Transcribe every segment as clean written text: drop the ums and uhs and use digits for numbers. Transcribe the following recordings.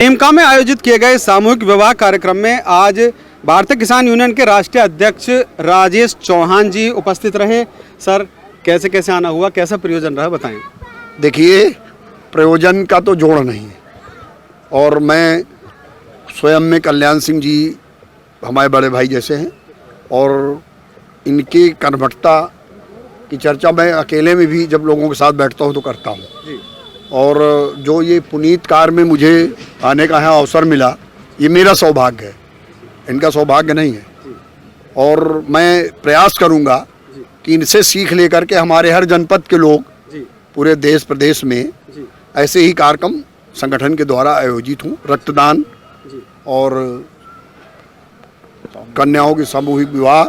टीमका में आयोजित किए गए सामूहिक विवाह कार्यक्रम में आज भारतीय किसान यूनियन के राष्ट्रीय अध्यक्ष राजेश चौहान जी उपस्थित रहे। सर, कैसे कैसे आना हुआ, कैसा प्रयोजन रहा, बताएं। देखिए, प्रयोजन का तो जोड़ नहीं है और मैं स्वयं में कल्याण सिंह जी हमारे बड़े भाई जैसे हैं और इनकी कर्मठता की चर्चा मैं अकेले में भी जब लोगों के साथ बैठता हूं तो करता हूं। और जो ये पुनीत कार्य में मुझे आने का यहाँ अवसर मिला, ये मेरा सौभाग्य है, इनका सौभाग्य नहीं है। और मैं प्रयास करूँगा कि इनसे सीख लेकर के हमारे हर जनपद के लोग पूरे देश प्रदेश में ऐसे ही कार्यक्रम संगठन के द्वारा आयोजित हों। रक्तदान और कन्याओं की सामूहिक विवाह,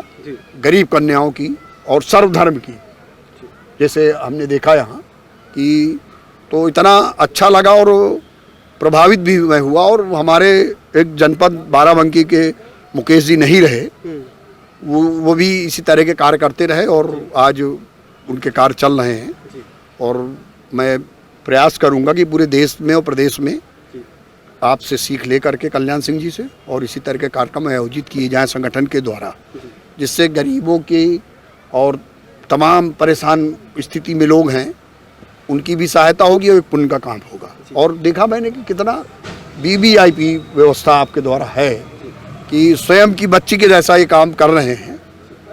गरीब कन्याओं की और सर्वधर्म की, जैसे हमने देखा यहाँ कि तो इतना अच्छा लगा और प्रभावित भी मैं हुआ। और हमारे एक जनपद बाराबंकी के मुकेश जी नहीं रहे, वो भी इसी तरह के कार्य करते रहे और आज उनके कार्य चल रहे हैं। और मैं प्रयास करूंगा कि पूरे देश में और प्रदेश में आपसे सीख लेकर के कल्याण सिंह जी से और इसी तरह के कार्यक्रम आयोजित किए जाएं संगठन के द्वारा, जिससे गरीबों की और तमाम परेशान स्थिति में लोग हैं उनकी भी सहायता होगी और एक पुण्य का काम होगा। और देखा मैंने कि कितना वीवीआईपी व्यवस्था आपके द्वारा है कि स्वयं की बच्ची के जैसा ये काम कर रहे हैं।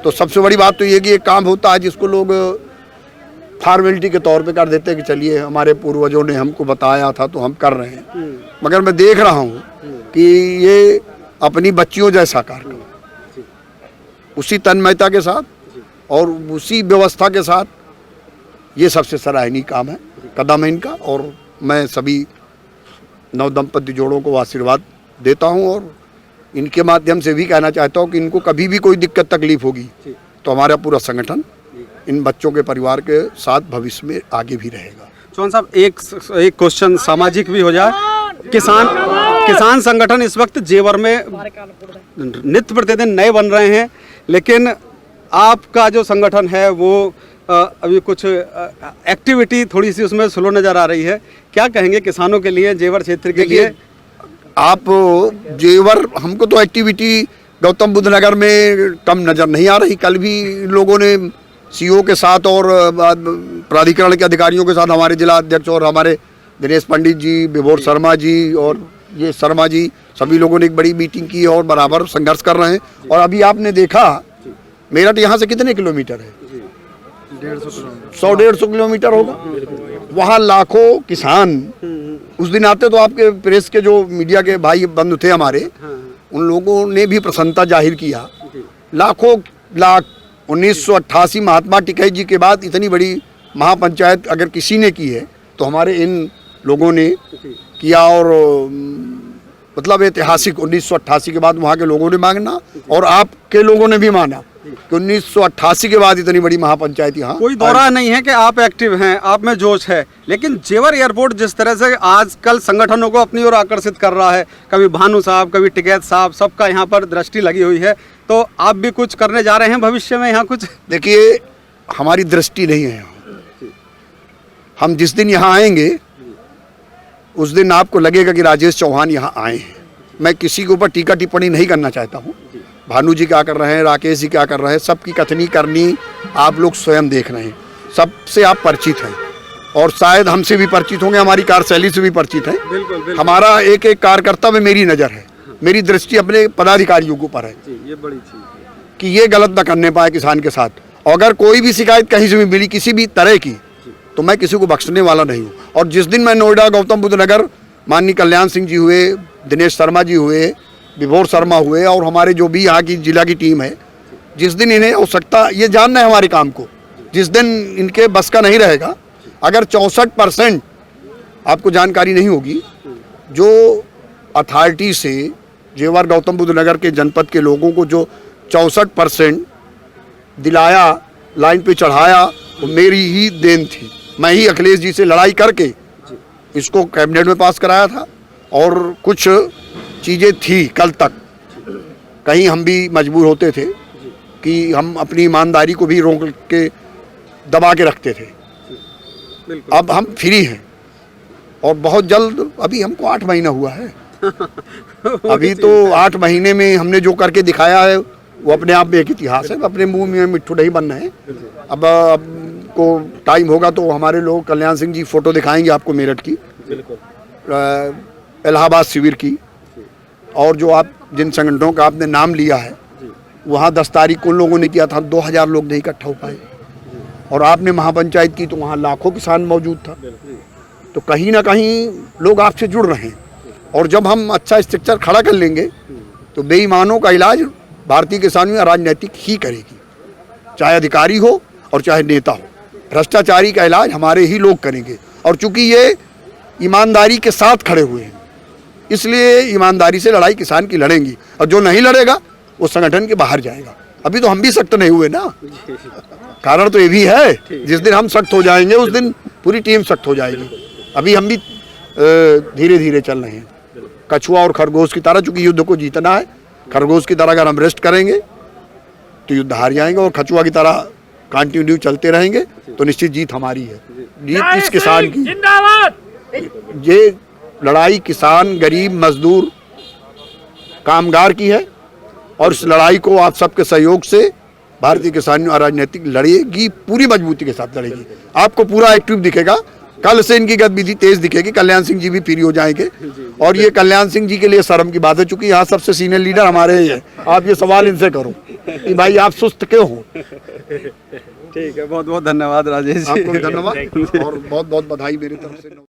तो सबसे बड़ी बात तो ये कि एक काम होता है जिसको लोग फॉर्मेलिटी के तौर पे कर देते हैं कि चलिए हमारे पूर्वजों ने हमको बताया था तो हम कर रहे हैं, मगर मैं देख रहा हूँ कि ये अपनी बच्चियों जैसा कार्यक्रम उसी तन्मयता के साथ और उसी व्यवस्था के साथ, ये सबसे सराहनीय काम है, कदम है इनका। और मैं सभी नवदंपति जोड़ों को आशीर्वाद देता हूं और इनके माध्यम से भी कहना चाहता हूं कि इनको कभी भी कोई दिक्कत तकलीफ होगी तो हमारा पूरा संगठन इन बच्चों के परिवार के साथ भविष्य में आगे भी रहेगा। चौहान साहब, एक क्वेश्चन सामाजिक भी हो जाए। किसान संगठन इस वक्त जेवर में नित्य प्रतिदिन नए बन रहे हैं, लेकिन आपका जो संगठन है वो अभी कुछ एक्टिविटी थोड़ी सी उसमें स्लो नज़र आ रही है। क्या कहेंगे किसानों के लिए, जेवर क्षेत्र के लिए? आप जेवर, हमको तो एक्टिविटी गौतम बुद्ध नगर में कम नज़र नहीं आ रही। कल भी लोगों ने सीओ के साथ और प्राधिकरण के अधिकारियों के साथ, हमारे जिला अध्यक्ष और हमारे दिनेश पंडित जी, विभोर शर्मा जी और ये शर्मा जी, सभी लोगों ने एक बड़ी मीटिंग की और बराबर संघर्ष कर रहे हैं। और अभी आपने देखा मेरठ यहाँ से कितने किलोमीटर है? 100-150 किलोमीटर होगा। वहाँ लाखों किसान उस दिन आते, तो आपके प्रेस के जो मीडिया के भाई बंधु थे हमारे, उन लोगों ने भी प्रसन्नता जाहिर किया। लाखों लाख 1988 महात्मा टिकैत जी के बाद इतनी बड़ी महापंचायत अगर किसी ने की है तो हमारे इन लोगों ने किया। और मतलब ऐतिहासिक 1988 के बाद वहाँ के लोगों ने मांगना और आपके लोगों ने भी माना कि 1988 के बाद इतनी बड़ी महापंचायत यहाँ। कोई दौरा नहीं है कि आप एक्टिव हैं, आप में जोश है, लेकिन जेवर एयरपोर्ट जिस तरह से आजकल संगठनों को अपनी ओर आकर्षित कर रहा है, कभी भानु साहब, कभी टिकैत साहब, सबका यहाँ पर दृष्टि लगी हुई है, तो आप भी कुछ करने जा रहे हैं भविष्य में यहाँ कुछ? देखिए, हमारी दृष्टि नहीं है यहाँ। हम जिस दिन यहाँ आएंगे उस दिन आपको लगेगा कि राजेश चौहान यहाँ आए हैं। मैं किसी के ऊपर टीका टिप्पणी नहीं करना चाहता हूँ। भानु जी क्या कर रहे हैं, राकेश जी क्या कर रहे हैं, सबकी कथनी करनी आप लोग स्वयं देख रहे हैं। सबसे आप परिचित हैं और शायद हमसे भी परिचित होंगे, हमारी कार्यशैली से भी परिचित हैं। बिल्कुल। हमारा एक एक कार्यकर्ता में मेरी नज़र है, मेरी दृष्टि अपने पदाधिकारियों के ऊपर है। ये बड़ी चीज़ है कि ये गलत न करने पाए किसान के साथ। अगर कोई भी शिकायत कहीं से भी मिली किसी भी तरह की, तो मैं किसी को बख्शने वाला नहीं हूँ। और जिस दिन मैं नोएडा गौतम बुद्ध नगर, माननीय कल्याण सिंह जी हुए, दिनेश शर्मा जी हुए, विभोर शर्मा हुए और हमारे जो भी यहाँ की जिला की टीम है, जिस दिन इन्हें आवश्यकता, ये जानना है हमारे काम को, जिस दिन इनके बस का नहीं रहेगा, अगर 64% आपको जानकारी नहीं होगी, जो अथॉरिटी से जेवर गौतम बुद्ध नगर के जनपद के लोगों को जो 64% दिलाया, लाइन पे चढ़ाया, वो मेरी ही देन थी। मैं ही अखिलेश जी से लड़ाई करके इसको कैबिनेट में पास कराया था। और कुछ चीज़ें थी कल तक, कहीं हम भी मजबूर होते थे कि हम अपनी ईमानदारी को भी रोक के दबा के रखते थे। अब हम फ्री हैं और बहुत जल्द, अभी हमको 8 महीना हुआ है, अभी तो 8 महीने में हमने जो करके दिखाया है वो अपने आप में एक इतिहास है। अपने मुंह में मिट्ठू नहीं बनना है। अब को टाइम होगा तो हमारे लोग कल्याण सिंह जी फोटो दिखाएंगे आपको मेरठ की, इलाहाबाद शिविर की, और जो आप जिन संगठनों का आपने नाम लिया है वहाँ 10 तारीख को उन लोगों ने किया था, 2000 लोग नहीं इकट्ठा हो पाए। और आपने महापंचायत की तो वहाँ लाखों किसान मौजूद था। तो कहीं ना कहीं लोग आपसे जुड़ रहे हैं। और जब हम अच्छा स्ट्रक्चर खड़ा कर लेंगे तो बेईमानों का इलाज भारतीय किसान यूनियन राजनीतिक ही करेगी, चाहे अधिकारी हो और चाहे नेता हो। भ्रष्टाचारी का इलाज हमारे ही लोग करेंगे। और चूंकि ये ईमानदारी के साथ खड़े हुए हैं इसलिए ईमानदारी से लड़ाई किसान की लड़ेंगी, और जो नहीं लड़ेगा वो संगठन के बाहर जाएगा। अभी तो हम भी सख्त नहीं हुए ना, कारण तो ये भी है, जिस दिन हम सख्त हो जाएंगे उस दिन पूरी टीम सख्त हो जाएगी। अभी हम भी धीरे धीरे चल रहे हैं, कछुआ और खरगोश की तरह। चूंकि युद्ध को जीतना है, खरगोश की तरह अगर हम रेस्ट करेंगे तो युद्ध हार जाएंगे, और कछुआ की तरह कंटिन्यू चलते रहेंगे तो निश्चित जीत हमारी है। जीत इस किसान की, ये लड़ाई किसान, गरीब, मजदूर, कामगार की है। और इस लड़ाई को आप सबके सहयोग से भारतीय किसान यूनियन राजनीतिक लड़ेगी, पूरी मजबूती के साथ लड़ेगी। आपको पूरा एक्टिव दिखेगा। कल से इनकी गतिविधि तेज दिखेगी। कल्याण सिंह जी भी फ्री हो जाएंगे। और ये कल्याण सिंह जी के लिए शर्म की बात है, चूंकि यहाँ सबसे सीनियर लीडर हमारे ही है। आप ये सवाल इनसे करो कि भाई आप सुस्त क्यों हो। ठीक है, बहुत बहुत धन्यवाद राजेश जी। आपको भी धन्यवाद और बहुत बहुत बधाई मेरी तरफ से।